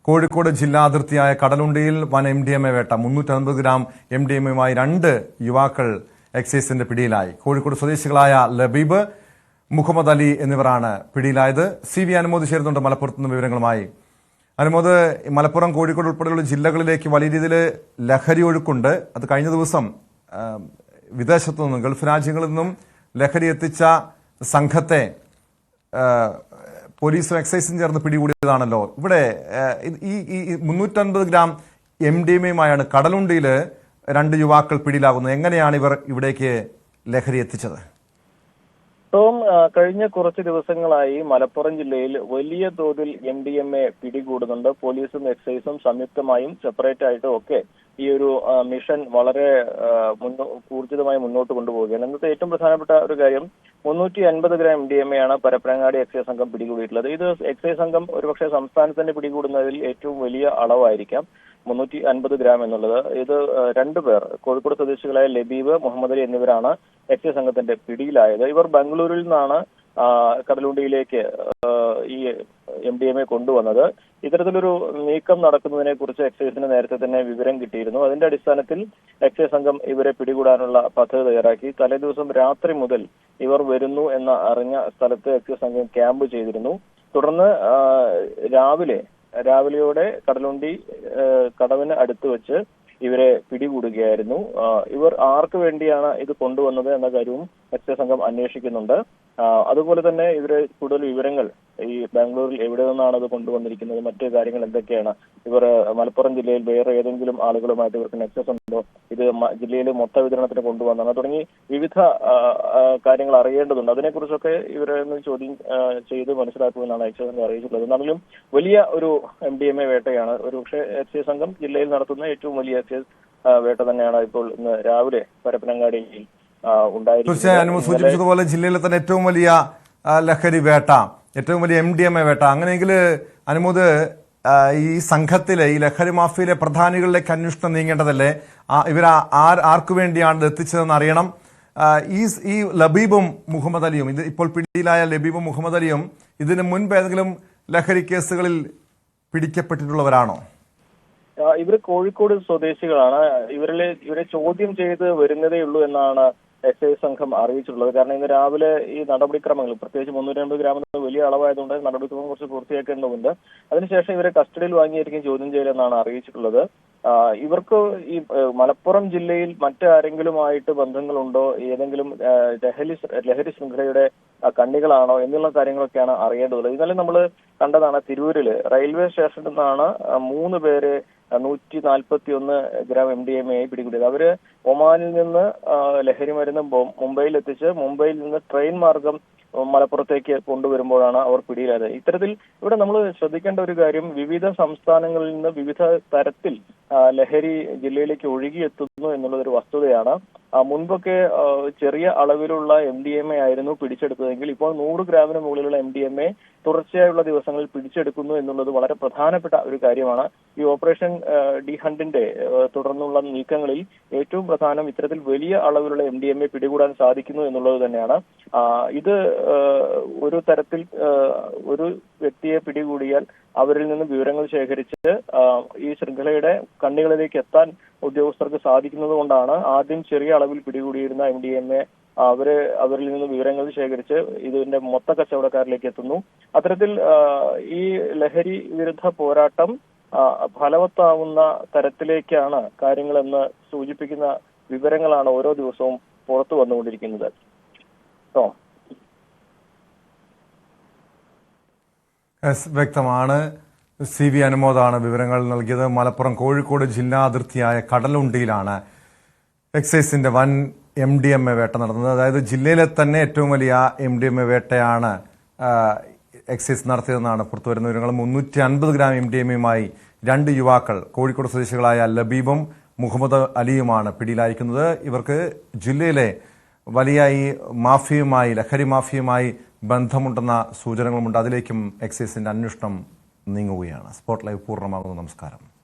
കോഴിക്കോട് ജില്ലാ അതിർത്തിയായ കടലുണ്ടിയിൽ വൻ MDMA വേട്ട 350 ഗ്രാം MDMAയുമായി 2 യുവാക്കൾ എക്സൈസിന്റെ പിടിയിലായി. കോഴിക്കോട് സ്വദേശികളായ ലബീബ്, മുഹമ്മദ് അലി എന്നിവരാണ് പിടിയിലായത്. CV അനുമോദ് ചേരുന്നുണ്ട് മലപ്പുറത്ത് നിന്ന് വിവരങ്ങളുമായി. അനുമോദ്, മലപ്പുറം, കോഴിക്കോട് ഉൾപ്പെടെയുള്ള ജില്ലകളിലേക്ക് വലിയ രീതിയിൽ ലഹരി ഒഴുക്കുണ്ട്. അത് കഴിഞ്ഞ ദിവസം വിദേശത്തു നിന്നും ഗൾഫ് രാജ്യങ്ങളിൽ നിന്നും ലഹരി എത്തിച്ച സംഘത്തെ പോലീസും എക്സൈസും ചേർന്ന് പിടികൂടിയതാണല്ലോ. ഇവിടെ ഈ 350 ഗ്രാം MDMAയുമായാണ് കടലുണ്ടിയിൽ 2 യുവാക്കൾ പിടിയിലാകുന്നത്. എങ്ങനെയാണ് ഇവർ ഇവിടേക്ക് ലഹരി എത്തിച്ചത്? കഴിഞ്ഞ കുറച്ച് ദിവസങ്ങളായി മലപ്പുറം ജില്ലയിൽ വലിയ തോതിൽ MDMA പിടികൂടുന്നുണ്ട്. പോലീസും എക്സൈസും സംയുക്തമായും സെപ്പറേറ്റ് ആയിട്ടും ഒക്കെ ഈ ഒരു മിഷൻ വളരെ ഊർജിതമായി മുന്നോട്ട് കൊണ്ടുപോവുകയാണ്. ഇന്നത്തെ ഏറ്റവും പ്രധാനപ്പെട്ട ഒരു കാര്യം 350 ഗ്രാം MDMA ആണ് പരപ്പനങ്ങാടി എക്സൈസ് സംഘം പിടികൂടിയിട്ടുള്ളത്. ഇത് എക്സൈസ് സംഘം ഒരുപക്ഷെ സംസ്ഥാനത്ത് തന്നെ പിടികൂടുന്നതിൽ ഏറ്റവും വലിയ അളവായിരിക്കാം 350 ഗ്രാം എന്നുള്ളത്. ഇത് 2 പേർ കോഴിക്കോട് സ്വദേശികളായ ലബീബ്, മുഹമ്മദ് അലി എന്നിവരാണ് എക്സൈസ് സംഘത്തിന്റെ പിടിയിലായത്. ഇവർ ബംഗളൂരിൽ നിന്നാണ് കടലുണ്ടിയിലേക്ക് ഈ MDMA കൊണ്ടുവന്നത്. ഇത്തരത്തിലൊരു നീക്കം നടക്കുന്നതിനെ കുറിച്ച് എക്സൈസിന് നേരത്തെ തന്നെ വിവരം കിട്ടിയിരുന്നു. അതിന്റെ അടിസ്ഥാനത്തിൽ എക്സൈസ് സംഘം ഇവരെ പിടികൂടാനുള്ള പദ്ധതി തയ്യാറാക്കി. തലേദിവസം രാത്രി മുതൽ ഇവർ വരുന്നു എന്ന് അറിഞ്ഞ സ്ഥലത്ത് എക്സൈസ് സംഘം ക്യാമ്പ് ചെയ്തിരുന്നു. തുടർന്ന് രാവിലെയോടെ കടലുണ്ടി കടവിന് അടുത്ത് വെച്ച് ഇവരെ പിടികൂടുകയായിരുന്നു. ഇവർ ആർക്ക് വേണ്ടിയാണ് ഇത് കൊണ്ടുവന്നത് എന്ന കാര്യവും എക്സൈസ് സംഘം അന്വേഷിക്കുന്നുണ്ട്. അതുപോലെ തന്നെ ഇവരെ കൂടുതൽ വിവരങ്ങൾ ഈ ബാംഗ്ലൂരിൽ എവിടെ നിന്നാണ് അത് കൊണ്ടുവന്നിരിക്കുന്നത്, മറ്റു കാര്യങ്ങൾ എന്തൊക്കെയാണ്, ഇവർ മലപ്പുറം ജില്ലയിൽ വേറെ ഏതെങ്കിലും ആളുകളുമായിട്ട് ഇവർക്ക് നെക്സസ് ഉണ്ടോ, ഇത് ജില്ലയിൽ മൊത്ത വിതരണത്തിന് കൊണ്ടുവന്നാണ് തുടങ്ങി വിവിധ കാര്യങ്ങൾ അറിയേണ്ടതുണ്ട്. അതിനെക്കുറിച്ചൊക്കെ ഇവരെ ചോദ്യം ചെയ്ത് മനസ്സിലാക്കുമെന്നാണ് എക്സൈസ് സംഘം അറിയിച്ചിട്ടുള്ളത്. എന്നാലും വലിയ ഒരു MDMA വേട്ടയാണ് ഒരുപക്ഷെ എക്സൈസ് സംഘം ജില്ലയിൽ നടത്തുന്ന ഏറ്റവും വലിയ എക്സൈസ് വേട്ട തന്നെയാണ് ഇപ്പോൾ ഇന്ന് രാവിലെ പരപ്പനങ്ങാടിയിൽ തീർച്ചയായും സൂചിപ്പിച്ചതുപോലെ ജില്ലയിലെ തന്നെ ഏറ്റവും വലിയ ലഹരി വേട്ട, ഏറ്റവും വലിയ MDMA വേട്ട. അങ്ങനെയെങ്കിൽ അനുമോദ്, ഈ സംഘത്തിലെ ഈ ലഹരി മാഫിയയിലെ പ്രധാനികളിലേക്ക് അന്വേഷണം നീങ്ങേണ്ടതല്ലേ? ഇവർ ആർക്കു വേണ്ടിയാണ് എത്തിച്ചതെന്ന് അറിയണം. ഈ ലബീബും മുഹമ്മദ് അലിയും, ഇത് ഇപ്പോൾ പിടിയിലായ ലബീബും മുഹമ്മദ് അലിയും ഇതിന് മുൻപ് ഏതെങ്കിലും ലഹരി കേസുകളിൽ പിടിക്കപ്പെട്ടിട്ടുള്ളവരാണോ? ഇവർ കോഴിക്കോട് സ്വദേശികളാണ്. ഇവരെ ചോദ്യം ചെയ്ത് വരുന്നതേ ഉള്ളൂ എന്നാണ് എക്സൈസ് സംഘം അറിയിച്ചിട്ടുള്ളത്. കാരണം ഇന്ന് രാവിലെ ഈ നടപടിക്രമങ്ങൾ, പ്രത്യേകിച്ച് 350 ഗ്രാം വലിയ അളവായതുകൊണ്ട് നടപടിക്രമം കുറച്ച് പൂർത്തിയാക്കേണ്ടതുണ്ട്. അതിനുശേഷം ഇവരെ കസ്റ്റഡിയിൽ വാങ്ങിയായിരിക്കും ചോദ്യം ചെയ്യലെന്നാണ് അറിയിച്ചിട്ടുള്ളത്. ഇവർക്ക് ഈ മലപ്പുറം ജില്ലയിൽ മറ്റാരെങ്കിലുമായിട്ട് ബന്ധങ്ങളുണ്ടോ, ഏതെങ്കിലും ലഹരി ശൃംഖലയുടെ കണ്ണികളാണോ എന്നുള്ള കാര്യങ്ങളൊക്കെയാണ് അറിയേണ്ടതുള്ളത്. ഇന്നലെ നമ്മൾ കണ്ടതാണ് തിരൂരില് റെയിൽവേ സ്റ്റേഷനിൽ നിന്നാണ് 3 പേരെ 141 ഗ്രാം MDMA പിടികൂടിയത്. അവര് ഒമാനിൽ നിന്ന് ലഹരി മരുന്ന് മുംബൈയിൽ എത്തിച്ച് മുംബൈയിൽ നിന്ന് ട്രെയിൻ മാർഗം മലപ്പുറത്തേക്ക് കൊണ്ടുവരുമ്പോഴാണ് അവർ പിടിയിലായത്. ഇത്തരത്തിൽ ഇവിടെ നമ്മൾ ശ്രദ്ധിക്കേണ്ട ഒരു കാര്യം, വിവിധ സംസ്ഥാനങ്ങളിൽ നിന്ന് വിവിധ തരത്തിൽ ലഹരി ജില്ലയിലേക്ക് ഒഴുകിയെത്തുന്നു എന്നുള്ളതൊരു വസ്തുതയാണ്. മുൻപൊക്കെ ചെറിയ അളവിലുള്ള MDMA ആയിരുന്നു പിടിച്ചെടുത്തതെങ്കിൽ ഇപ്പോൾ 100 ഗ്രാമിന് മുകളിലുള്ള MDMA തുടർച്ചയായുള്ള ദിവസങ്ങളിൽ പിടിച്ചെടുക്കുന്നു എന്നുള്ളത് വളരെ പ്രധാനപ്പെട്ട ഒരു കാര്യമാണ്. ഈ ഓപ്പറേഷൻ ഡി ഹണ്ടിന്റെ തുടർന്നുള്ള നീക്കങ്ങളിൽ ഏറ്റവും പ്രധാനം ഇത്തരത്തിൽ വലിയ അളവിലുള്ള MDMA പിടികൂടാൻ സാധിക്കുന്നു എന്നുള്ളത് തന്നെയാണ്. ഇത് ഒരു തരത്തിൽ ഒരു വ്യക്തിയെ പിടികൂടിയാൽ അവരിൽ നിന്ന് വിവരങ്ങൾ ശേഖരിച്ച് ഈ ശൃംഖലയുടെ കണ്ണികളിലേക്ക് എത്താൻ ഉദ്യോഗസ്ഥർക്ക് സാധിക്കുന്നത് കൊണ്ടാണ് ആദ്യം ചെറിയ അളവിൽ പിടികൂടിയിരുന്ന MDMA അവരിൽ നിന്ന് വിവരങ്ങൾ ശേഖരിച്ച് ഇതിന്റെ മൊത്ത കച്ചവടക്കാരിലേക്ക് എത്തുന്നു. അത്തരത്തിൽ ഈ ലഹരി വിരുദ്ധ പോരാട്ടം ഫലവത്താവുന്ന തരത്തിലേക്കാണ് കാര്യങ്ങളെന്ന് സൂചിപ്പിക്കുന്ന വിവരങ്ങളാണ് ഓരോ ദിവസവും പുറത്തു വന്നുകൊണ്ടിരിക്കുന്നത്. വ്യക്തമാണ്. CV അനുമോദാണ് വിവരങ്ങൾ നൽകിയത്. മലപ്പുറം കോഴിക്കോട് ജില്ലാ അതിർത്തിയായ കടലുണ്ടിയിലാണ് എക്സൈസിന്റെ വൻ MDMA വേട്ട നടന്നത്. അതായത് ജില്ലയിലെ തന്നെ ഏറ്റവും വലിയ MDMA വേട്ടയാണ് എക്സൈസ് നടത്തിയതെന്നാണ് പുറത്തുവരുന്ന വിവരങ്ങൾ. 350 ഗ്രാം MDMAയുമായി 2 യുവാക്കൾ കോഴിക്കോട് സ്വദേശികളായ ലബീബും മുഹമ്മദ് അലിയുമാണ് പിടിയിലായിരിക്കുന്നത്. ഇവർക്ക് ജില്ലയിലെ വലിയ ഈ മാഫിയുമായി, ലഹരി മാഫിയുമായി ബന്ധമുണ്ടെന്ന സൂചനകളുമുണ്ട്. അതിലേക്കും എക്സൈസിന്റെ അന്വേഷണം നീങ്ങുകയാണ്. സ്പോട്ട് ലൈവ് പൂർണ്ണമാകുന്നു. നമസ്കാരം.